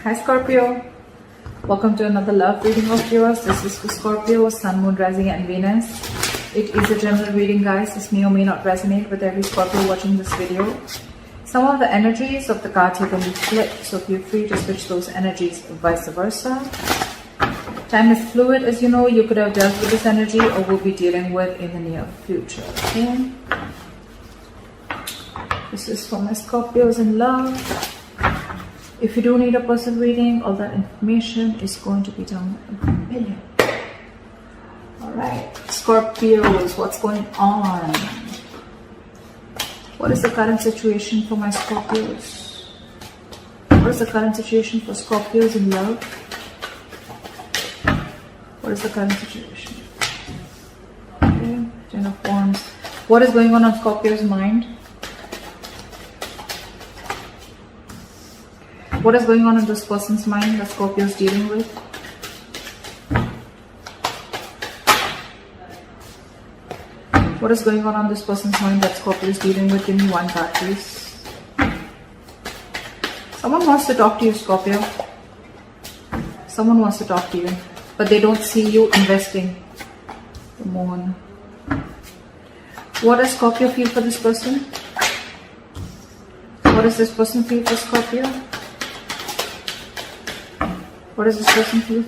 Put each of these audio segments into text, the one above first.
Hi Scorpio, welcome to another love reading of yours. This is for Scorpio, Sun, Moon, Rising and Venus. It is a general reading, guys. This may or may not resonate with every Scorpio watching this video. Some of the energies of the cards are going to be flipped, so feel free to switch those energies vice versa. Time is fluid, as you know. You could have dealt with this energy or will be dealing with in the near future. Okay? This is for my Scorpios in love. If you do need a personal reading, all that information is going to be down below. Alright, Scorpios, what's going on? What is the current situation for my Scorpios? What is the current situation for Scorpios in love? What is the current situation? Okay, Ten of Wands. What is going on Scorpio's mind? What is going on in this person's mind that Scorpio is dealing with? What is going on this person's mind that Scorpio is dealing with? Give me one card, please. Someone wants to talk to you, Scorpio. Someone wants to talk to you, but they don't see you investing. The Moon. What does Scorpio feel for this person? What does this person feel for Scorpio? What does this person feel?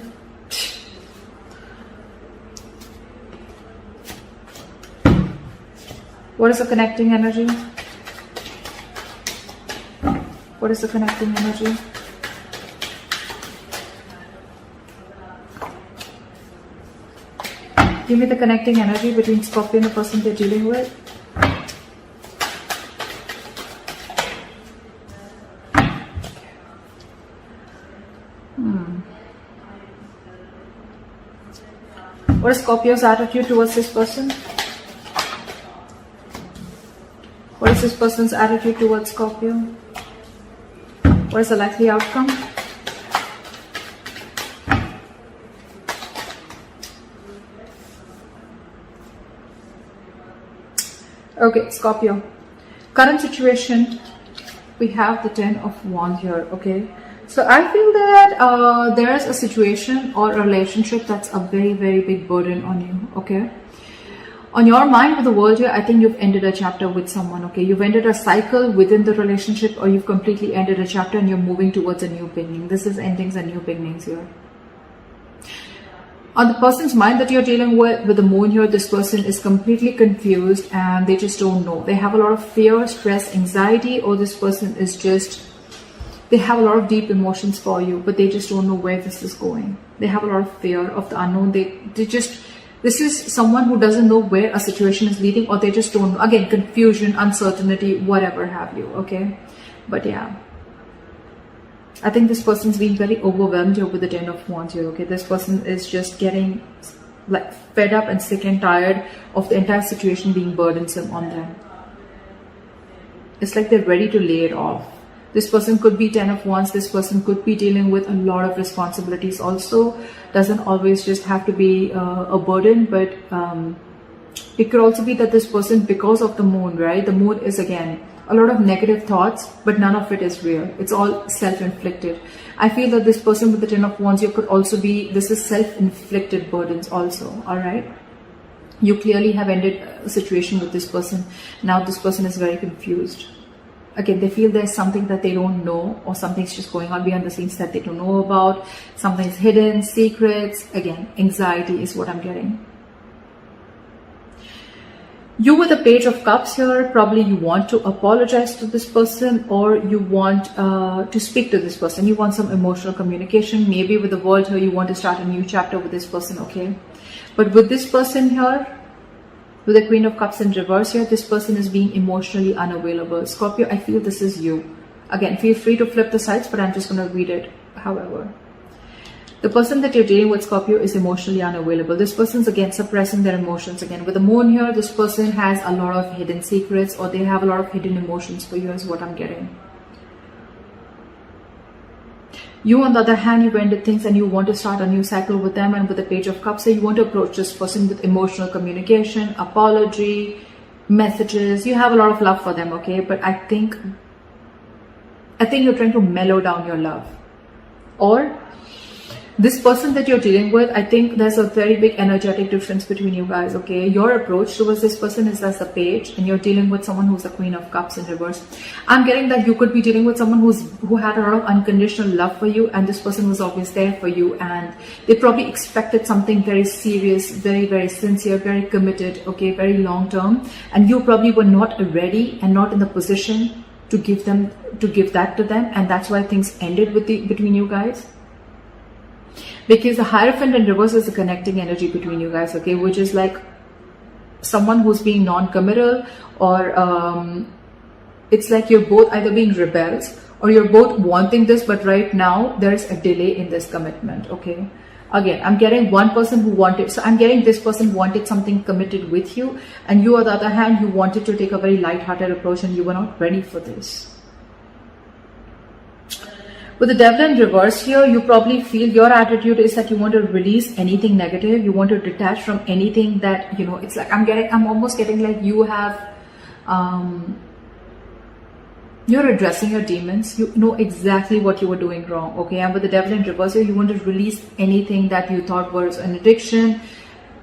What is the connecting energy? What is the connecting energy? Give me the connecting energy between Scorpio and the person they're dealing with. What is Scorpio's attitude towards this person? What is this person's attitude towards Scorpio? What is the likely outcome? Okay, Scorpio. Current situation, we have the Ten of Wands here, okay? So I feel that there is a situation or a relationship that's a very, very big burden on you, okay? On your mind with the world here, I think you've ended a chapter with someone, okay? You've ended a cycle within the relationship, or you've completely ended a chapter and you're moving towards a new beginning. This is endings and new beginnings here. On the person's mind that you're dealing with the Moon here, this person is completely confused and they just don't know. They have a lot of fear, stress, anxiety, or this person is just... they have a lot of deep emotions for you, but they just don't know where this is going. They have a lot of fear of the unknown. This is someone who doesn't know where a situation is leading, or they just don't know. Again, confusion, uncertainty, whatever have you, okay? But yeah, I think this person's being very overwhelmed here with the Ten of Wands here, okay? This person is just getting like fed up and sick and tired of the entire situation being burdensome on them. It's like they're ready to lay it off. This person could be Ten of Wands. This person could be dealing with a lot of responsibilities also. Doesn't always just have to be a burden, but it could also be that this person, because of the Moon, right? The Moon is, again, a lot of negative thoughts, but none of it is real. It's all self-inflicted. I feel that this person with the Ten of Wands, you could also be, this is self-inflicted burdens also, all right? You clearly have ended a situation with this person. Now this person is very confused. Again, they feel there's something that they don't know, or something's just going on behind the scenes that they don't know about. Something's hidden, secrets. Again, anxiety is what I'm getting. You with the Page of Cups here, probably you want to apologize to this person, or you want to speak to this person. You want some emotional communication. Maybe with the World here, you want to start a new chapter with this person, okay? But with this person here, with the Queen of Cups in reverse here, this person is being emotionally unavailable. Scorpio, I feel this is you. Again, feel free to flip the sides, but I'm just going to read it. However, the person that you're dealing with, Scorpio, is emotionally unavailable. This person's, again, suppressing their emotions. Again, with the Moon here, this person has a lot of hidden secrets, or they have a lot of hidden emotions for you, is what I'm getting. You, on the other hand, you've ended things and you want to start a new cycle with them, and with the Page of Cups, so you want to approach this person with emotional communication, apology, messages. You have a lot of love for them, okay? But I think you're trying to mellow down your love. Or this person that you're dealing with, I think there's a very big energetic difference between you guys, okay? Your approach towards this person is as a page, and you're dealing with someone who's a Queen of Cups in reverse. I'm getting that you could be dealing with someone who had a lot of unconditional love for you, and this person was always there for you, and they probably expected something very serious, very, very sincere, very committed, okay, very long term, and you probably were not ready and not in the position to give that to them, and that's why things ended between you guys. Because the Hierophant in reverse is the connecting energy between you guys, okay, which is like someone who's being non-committal, or it's like you're both either being rebels or you're both wanting this, but right now there's a delay in this commitment, okay? Again, I'm getting one person who wanted, so I'm getting this person wanted something committed with you, and you, on the other hand, you wanted to take a very light-hearted approach and you were not ready for this. With the Devil in reverse here, you probably feel your attitude is that you want to release anything negative. You want to detach from anything that, you know, it's like I'm almost getting like you have, you're addressing your demons. You know exactly what you were doing wrong, okay? And with the Devil in reverse here, you want to release anything that you thought was an addiction,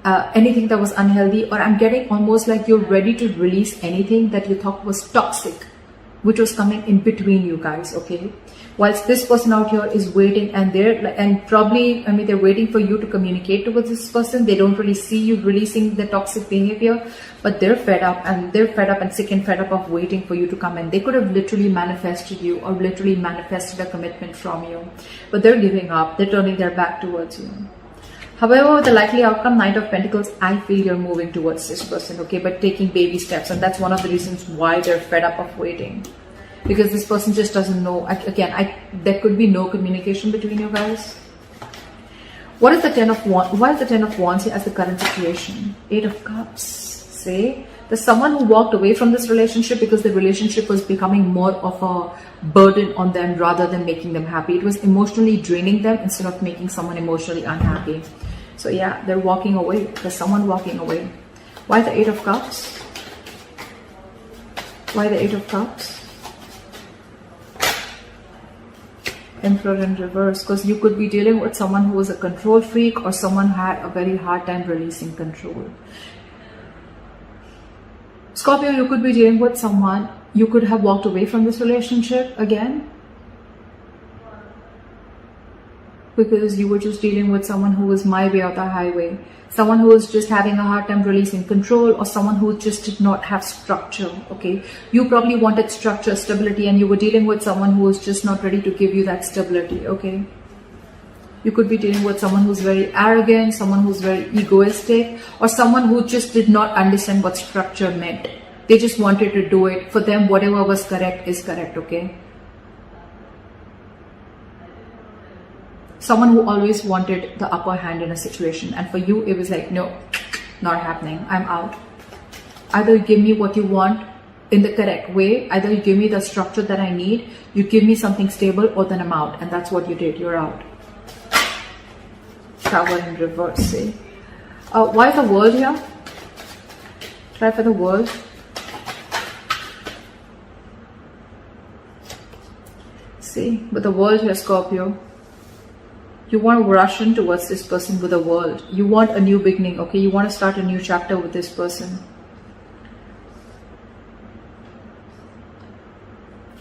anything that was unhealthy, or I'm getting almost like you're ready to release anything that you thought was toxic, which was coming in between you guys, okay? Whilst this person out here is waiting, and probably, I mean, they're waiting for you to communicate with this person. They don't really see you releasing the toxic behavior, but they're fed up and sick and fed up of waiting for you to come in. They could have literally manifested you or literally manifested a commitment from you, but they're giving up. They're turning their back towards you. However, the likely outcome, Knight of Pentacles, I feel you're moving towards this person, okay, but taking baby steps, and that's one of the reasons why they're fed up of waiting. Because this person just doesn't know. Again, there could be no communication between you guys. What is the 10 of Wands? Why is the 10 of Wands here as the current situation? 8 of Cups. Say, there's someone who walked away from this relationship because the relationship was becoming more of a burden on them rather than making them happy. It was emotionally draining them instead of making someone emotionally unhappy. So yeah, they're walking away. There's someone walking away. Why the 8 of Cups? Why the 8 of Cups? Emperor in reverse, because you could be dealing with someone who was a control freak or someone who had a very hard time releasing control. Scorpio, you could be dealing with someone, you could have walked away from this relationship again, because you were just dealing with someone who was my way or the highway, someone who was just having a hard time releasing control, or someone who just did not have structure, okay? You probably wanted structure, stability, and you were dealing with someone who was just not ready to give you that stability, okay? You could be dealing with someone who's very arrogant, someone who's very egoistic, or someone who just did not understand what structure meant. They just wanted to do it. For them, whatever was correct is correct, okay? Someone who always wanted the upper hand in a situation, and for you it was like, no, not happening, I'm out. Either you give me what you want in the correct way, either you give me the structure that I need, you give me something stable, or then I'm out. And that's what you did, you're out. Tower in reverse, see. Why the World here? Try for the World. See, with the World here, Scorpio, you want to rush in towards this person with the World. You want a new beginning, okay? You want to start a new chapter with this person.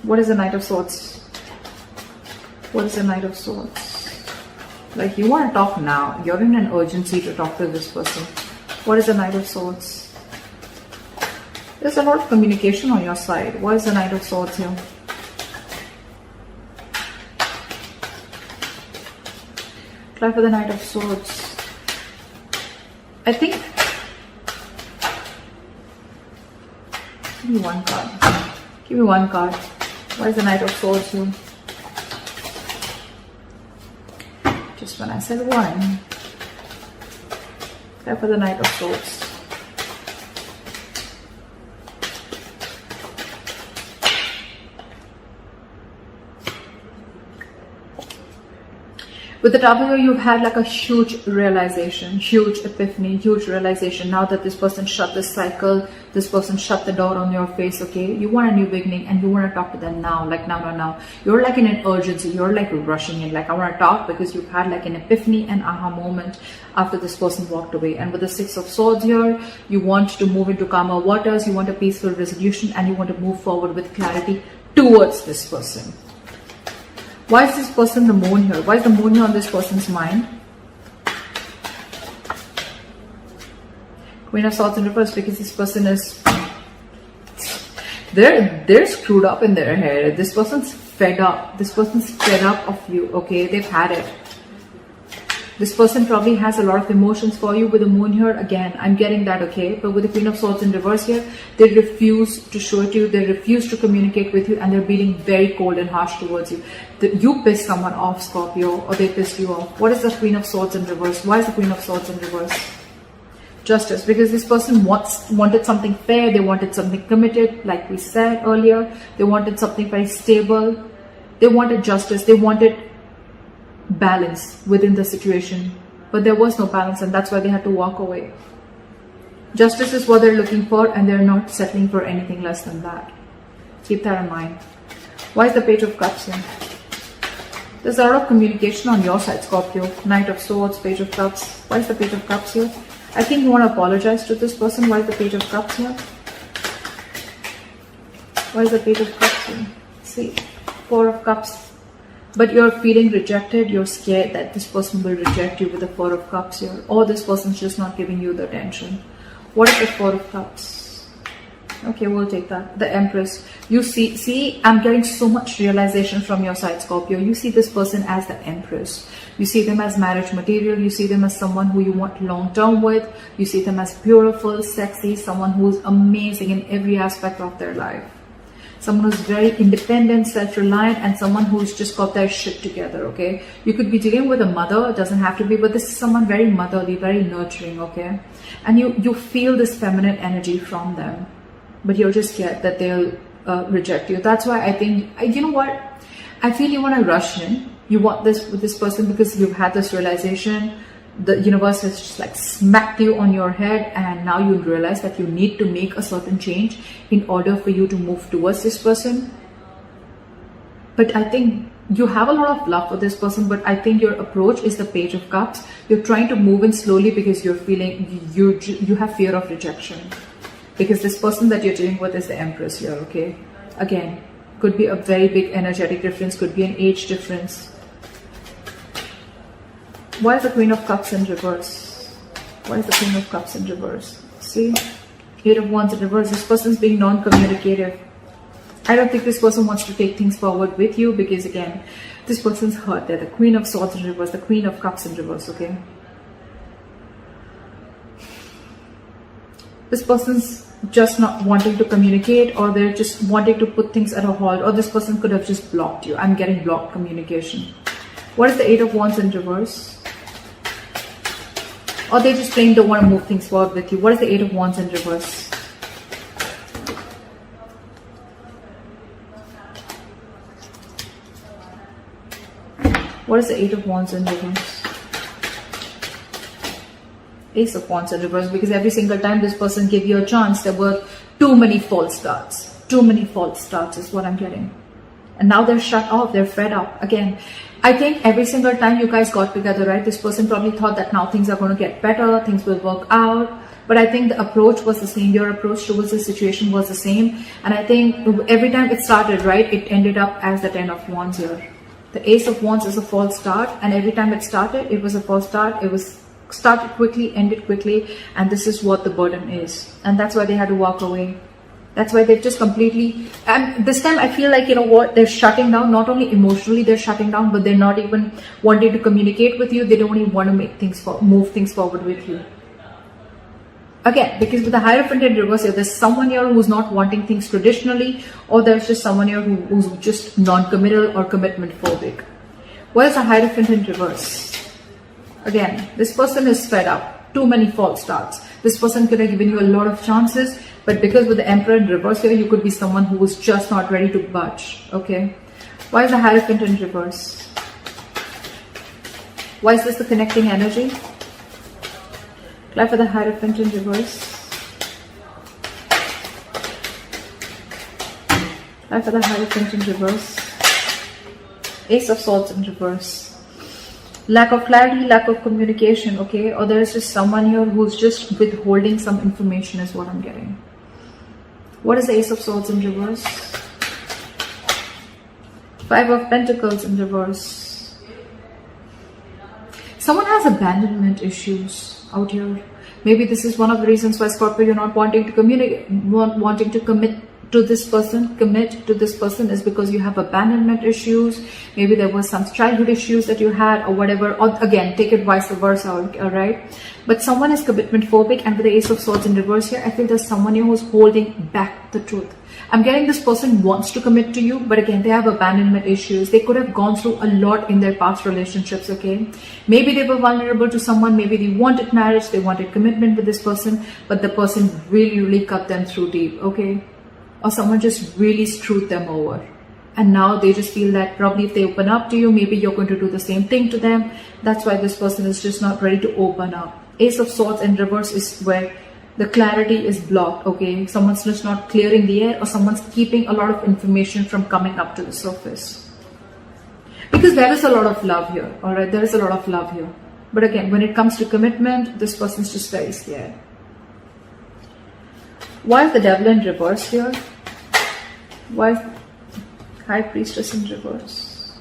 What is the Knight of Swords? What is the Knight of Swords? Like, you want to talk now. You're in an urgency to talk to this person. What is the Knight of Swords? There's a lot of communication on your side. What is the Knight of Swords here? Try for the Knight of Swords. I think, give me one card. Give me one card. Why is the Knight of Swords here? Just when I said one. Try for the Knight of Swords. With the Tower here, you've had like a huge realization, huge epiphany, huge realization. Now that this person shut this cycle, this person shut the door on your face, okay? You want a new beginning and you want to talk to them now, like now. You're like in an urgency, you're like rushing in, like I want to talk, because you've had like an epiphany and aha moment after this person walked away. And with the Six of Swords here, you want to move into calmer waters, you want a peaceful resolution, and you want to move forward with clarity towards this person. Why is this person the moon here? Why is the moon here on this person's mind? Queen of Swords in reverse, because this person is, they're screwed up in their head. This person's fed up. This person's fed up of you, okay? They've had it. This person probably has a lot of emotions for you. With the moon here, again, I'm getting that, okay? But with the Queen of Swords in reverse here, they refuse to show it to you. They refuse to communicate with you, and they're being very cold and harsh towards you. You pissed someone off, Scorpio, or they pissed you off. What is the Queen of Swords in reverse? Why is the Queen of Swords in reverse? Justice, because this person wanted something fair. They wanted something committed, like we said earlier. They wanted something very stable. They wanted justice. They wanted balance within the situation, but there was no balance, and that's why they had to walk away. Justice is what they're looking for, and they're not settling for anything less than that. Keep that in mind. Why is the Page of Cups here? There's a lot of communication on your side, Scorpio. Knight of Swords, Page of Cups. Why is the Page of Cups here? I think you want to apologize to this person. Why is the Page of Cups here? Why is the Page of Cups here? See, Four of Cups. But you're feeling rejected. You're scared that this person will reject you with the Four of Cups here. Or this person's just not giving you the attention. What is the Four of Cups? Okay, we'll take that. The Empress. You see, I'm getting so much realization from your side, Scorpio. You see this person as the Empress. You see them as marriage material. You see them as someone who you want long term with. You see them as beautiful, sexy, someone who's amazing in every aspect of their life. Someone who's very independent, self-reliant, and someone who's just got their shit together, okay? You could be dealing with a mother, it doesn't have to be, but this is someone very motherly, very nurturing, okay? And you feel this feminine energy from them, but you're just scared that they'll reject you. That's why I think, you know what? I feel you want to rush in. You want this with this person because you've had this realization. The universe has just like smacked you on your head, and now you realize that you need to make a certain change in order for you to move towards this person. But I think you have a lot of love for this person, but I think your approach is the Page of Cups. You're trying to move in slowly because you're feeling you have fear of rejection, because this person that you're dealing with is the Empress here, okay? Again, could be a very big energetic difference, could be an age difference. Why is the Queen of Cups in reverse? Why is the Queen of Cups in reverse? See? Eight of Wands in reverse. This person's being non-communicative. I don't think this person wants to take things forward with you because, again, this person's hurt. They're the Queen of Swords in reverse, the Queen of Cups in reverse, okay? This person's just not wanting to communicate, or they're just wanting to put things at a halt, or this person could have just blocked you. I'm getting blocked communication. What is the Eight of Wands in reverse? Or they just plain don't want to move things forward with you. What is the Eight of Wands in reverse? What is the Eight of Wands in reverse? Ace of Wands in reverse, because every single time this person gave you a chance, there were too many false starts. Too many false starts is what I'm getting. And now they're shut off, they're fed up. Again, I think every single time you guys got together, right, this person probably thought that now things are going to get better, things will work out. But I think the approach was the same. Your approach towards the situation was the same. And I think every time it started, right, it ended up as the Ten of Wands here. The Ace of Wands is a false start. And every time it started, it was a false start. It was started quickly, ended quickly. And this is what the burden is. And that's why they had to walk away. That's why they've just completely, and this time I feel like, you know what, they're shutting down. Not only emotionally they're shutting down, but they're not even wanting to communicate with you. They don't even want to make things move things forward with you. Again, because with the Hierophant in reverse here, there's someone here who's not wanting things traditionally, or there's just someone here who's just non-committal or commitment phobic. What is the Hierophant in reverse? Again, this person is fed up. Too many false starts. This person could have given you a lot of chances, but because with the Emperor in reverse here, you could be someone who was just not ready to budge, okay? Why is the Hierophant in reverse? Why is this the connecting energy? Apply for the Hierophant in reverse. Apply for the Hierophant in reverse. Ace of Swords in reverse. Lack of clarity, lack of communication, okay? Or there is just someone here who's just withholding some information is what I'm getting. What is the Ace of Swords in reverse? Five of Pentacles in reverse. Someone has abandonment issues out here. Maybe this is one of the reasons why, Scorpio, you're not wanting to communicate, wanting to commit to this person is because you have abandonment issues. Maybe there was some childhood issues that you had or whatever. Or again, take it vice versa, alright? But someone is commitment phobic, and with the Ace of Swords in reverse here, I feel there's someone here who's holding back the truth. I'm getting this person wants to commit to you, but again, they have abandonment issues. They could have gone through a lot in their past relationships, okay? Maybe they were vulnerable to someone. Maybe they wanted marriage. They wanted commitment with this person, but the person really cut them through deep, okay? Or someone just really screwed them over. And now they just feel that probably if they open up to you, maybe you're going to do the same thing to them. That's why this person is just not ready to open up. Ace of Swords in reverse is where the clarity is blocked, okay? Someone's just not clearing the air, or someone's keeping a lot of information from coming up to the surface. Because there is a lot of love here, alright? There is a lot of love here. But again, when it comes to commitment, this person's just very scared. Why is the Devil in reverse here? Why is High Priestess in reverse?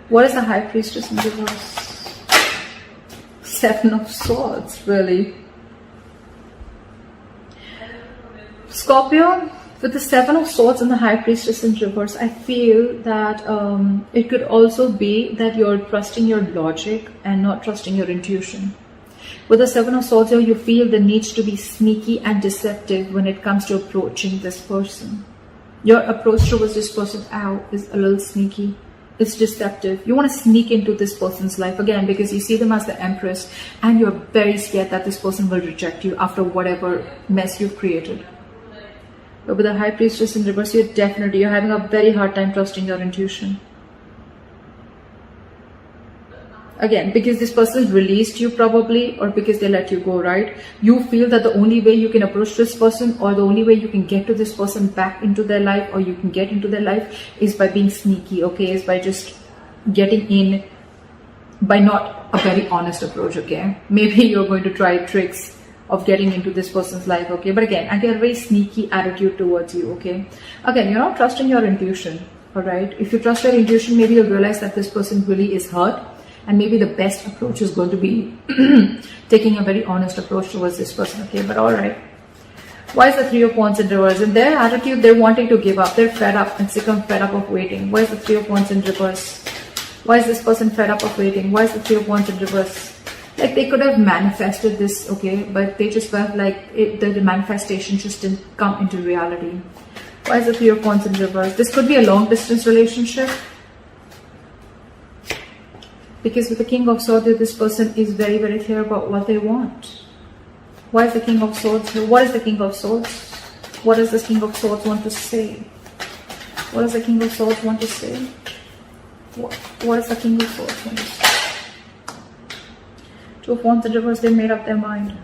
What is the High Priestess in reverse? Seven of Swords, really. Scorpio, with the Seven of Swords and the High Priestess in reverse, I feel that it could also be that you're trusting your logic and not trusting your intuition. With the Seven of Swords here, you feel the need to be sneaky and deceptive when it comes to approaching this person. Your approach towards this person is a little sneaky. It's deceptive. You want to sneak into this person's life again because you see them as the Empress, and you're very scared that this person will reject you after whatever mess you've created. But with the High Priestess in reverse, you're having a very hard time trusting your intuition. Again, because this person released you probably, or because they let you go, right? You feel that the only way you can approach this person, or the only way you can get to this person back into their life, or you can get into their life, is by being sneaky, okay? Is by just getting in, by not a very honest approach, okay? Maybe you're going to try tricks of getting into this person's life, okay? But again, I get a very sneaky attitude towards you, okay? Again, you're not trusting your intuition, all right? If you trust your intuition, maybe you'll realize that this person really is hurt. And maybe the best approach is going to be taking a very honest approach towards this person, okay? But alright. Why is the Three of Wands in reverse? In their attitude, they're wanting to give up. They're fed up and sick and fed up of waiting. Why is the Three of Wands in reverse? Why is this person fed up of waiting? Why is the Three of Wands in reverse? Like they could have manifested this, okay? But they just felt like the manifestation just didn't come into reality. Why is the Three of Wands in reverse? This could be a long distance relationship. Because with the King of Swords, this person is very clear about what they want. Why is the King of Swords here? What is the King of Swords? What does the King of Swords want to say? What does the King of Swords want to say? What does the King of Swords want to say? Two of Wands in reverse, they made up their mind.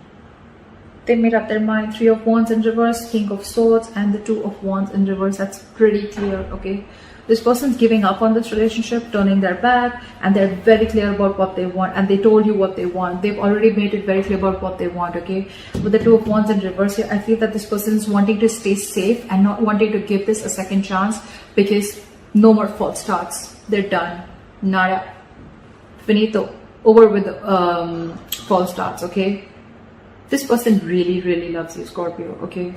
They made up their mind. Three of Wands in reverse, King of Swords, and the Two of Wands in reverse. That's pretty clear, okay? This person's giving up on this relationship, turning their back, and they're very clear about what they want, and they told you what they want. They've already made it very clear about what they want, okay? With the Two of Wands in reverse here, I feel that this person is wanting to stay safe and not wanting to give this a second chance, because no more false starts. They're done. Nada. Finito. Over with the false starts, okay? This person really loves you, Scorpio, okay?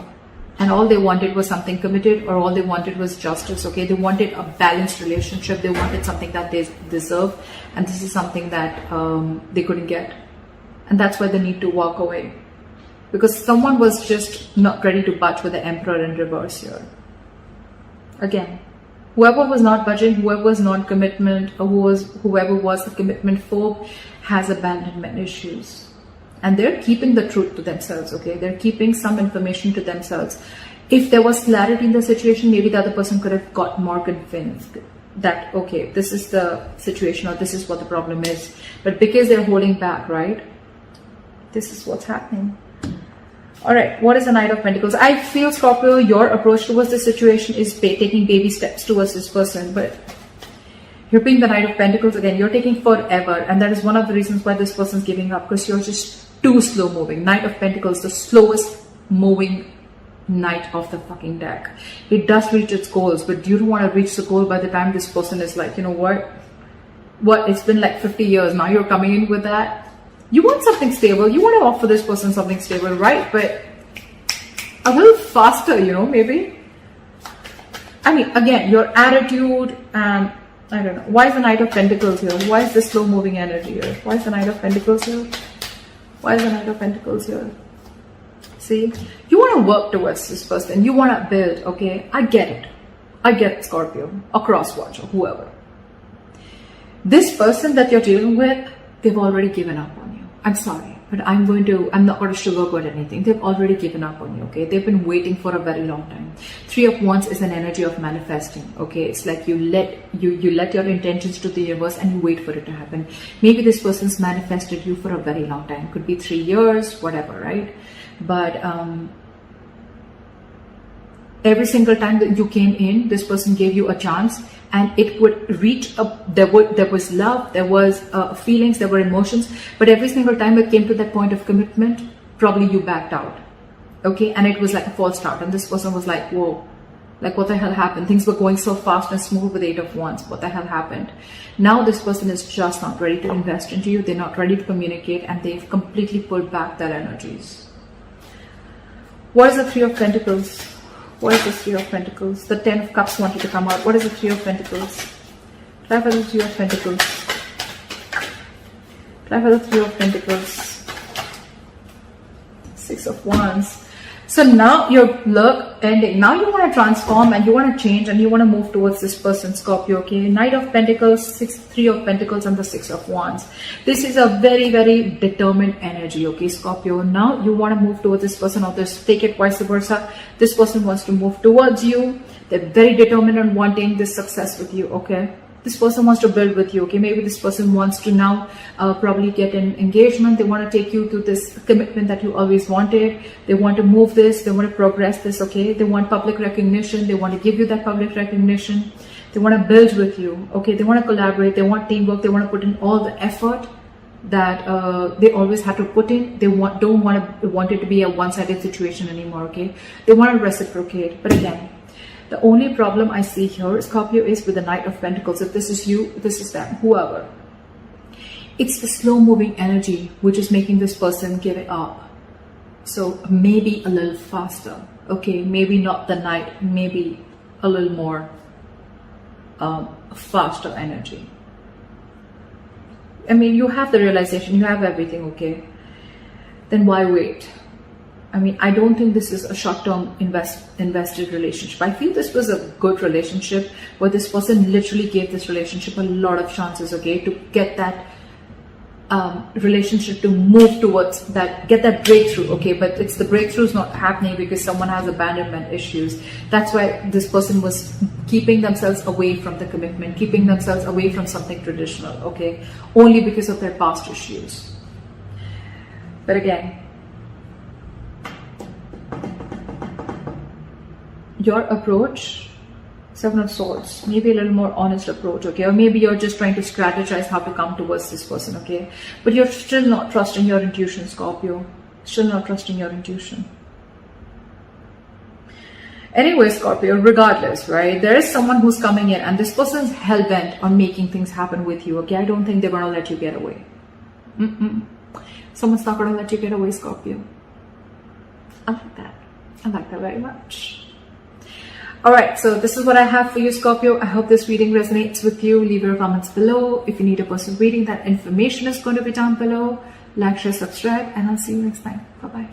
And all they wanted was something committed, or all they wanted was justice, okay? They wanted a balanced relationship. They wanted something that they deserve, and this is something that they couldn't get. And that's why they need to walk away. Because someone was just not ready to budge with the Emperor in reverse here. Again, whoever was not budging, whoever was non-commitment, or whoever was the commitment phobe has abandonment issues. And they're keeping the truth to themselves, okay? They're keeping some information to themselves. If there was clarity in the situation, maybe the other person could have got more convinced. that, okay, this is the situation or this is what the problem is. But because they're holding back, right? This is what's happening. All right, what is the Knight of Pentacles? I feel, Scorpio, your approach towards the situation is taking baby steps towards this person. But you're being the Knight of Pentacles again. You're taking forever. And that is one of the reasons why this person's giving up. Because you're just too slow moving. Knight of Pentacles, the slowest moving knight of the fucking deck. It does reach its goals, but you don't want to reach the goal by the time this person is like, you know what, it's been like 50 years now, you're coming in with that. You want something stable, you want to offer this person something stable, right? But a little faster, you know, maybe. I mean, again, your attitude, and I don't know, why is the Knight of Pentacles here? Why is this slow moving energy here? Why is the Knight of Pentacles here? Why is the Knight of Pentacles here? See, you want to work towards this person. You want to build, okay? I get it. I get it, Scorpio, or cross-watch, or whoever. This person that you're dealing with, they've already given up on you. I'm sorry, but I'm not going to sugarcoat anything. They've already given up on you, okay? They've been waiting for a very long time. 3 of Wands is an energy of manifesting, okay? It's like you let your intentions to the universe and you wait for it to happen. Maybe this person's manifested you for a very long time. Could be 3 years, whatever, right? But every single time that you came in, this person gave you a chance, and it would reach up. There was love, there was feelings, there were emotions, but every single time it came to that point of commitment, probably you backed out, okay? And it was like a false start, and this person was like, whoa, like what the hell happened? Things were going so fast and smooth with 8 of Wands. What the hell happened? Now this person is just not ready to invest into you. They're not ready to communicate, and they've completely pulled back their energies. What is the 3 of Pentacles? What is the 3 of Pentacles? The 10 of Cups wanted to come out. What is the 3 of Pentacles? Try for the 3 of Pentacles. Try for the 3 of Pentacles. 6 of Wands. So now your luck ending. Now you want to transform and you want to change and you want to move towards this person, Scorpio, okay? Knight of Pentacles, 3 of Pentacles, and the 6 of Wands. This is a very, very determined energy, okay, Scorpio? Now you want to move towards this person, or this, take it vice versa. This person wants to move towards you. They're very determined on wanting this success with you, okay? This person wants to build with you, okay? Maybe this person wants to now probably get an engagement. They want to take you to this commitment that you always wanted. They want to move this. They want to progress this, okay? They want public recognition. They want to give you that public recognition. They want to build with you, okay? They want to collaborate. They want teamwork. They want to put in all the effort that they always had to put in. They don't want it to be a one-sided situation anymore, okay? They want to reciprocate. But again, the only problem I see here, Scorpio, is with the Knight of Pentacles. If this is you, this is them, whoever. It's the slow-moving energy which is making this person give it up. So maybe a little faster, okay? Maybe not the Knight, maybe a little more faster energy. I mean, you have the realization, you have everything, okay? Then why wait? I mean, I don't think this is a short-term invested relationship. I feel this was a good relationship where this person literally gave this relationship a lot of chances, okay, to get that relationship to move towards that, get that breakthrough, okay? But it's the breakthrough is not happening because someone has abandonment issues. That's why this person was keeping themselves away from the commitment, keeping themselves away from something traditional, okay? Only because of their past issues. But again, your approach, 7 of Swords, maybe a little more honest approach, okay? Or maybe you're just trying to strategize how to come towards this person, okay? But you're still not trusting your intuition, Scorpio. Still not trusting your intuition. Anyway, Scorpio, regardless, right? There is someone who's coming in and this person's hell-bent on making things happen with you, okay? I don't think they're going to let you get away. Someone's not going to let you get away, Scorpio. I like that. I like that very much. Alright, so this is what I have for you, Scorpio. I hope this reading resonates with you. Leave your comments below. If you need a personal reading, that information is going to be down below. Like, share, subscribe, and I'll see you next time. Bye-bye.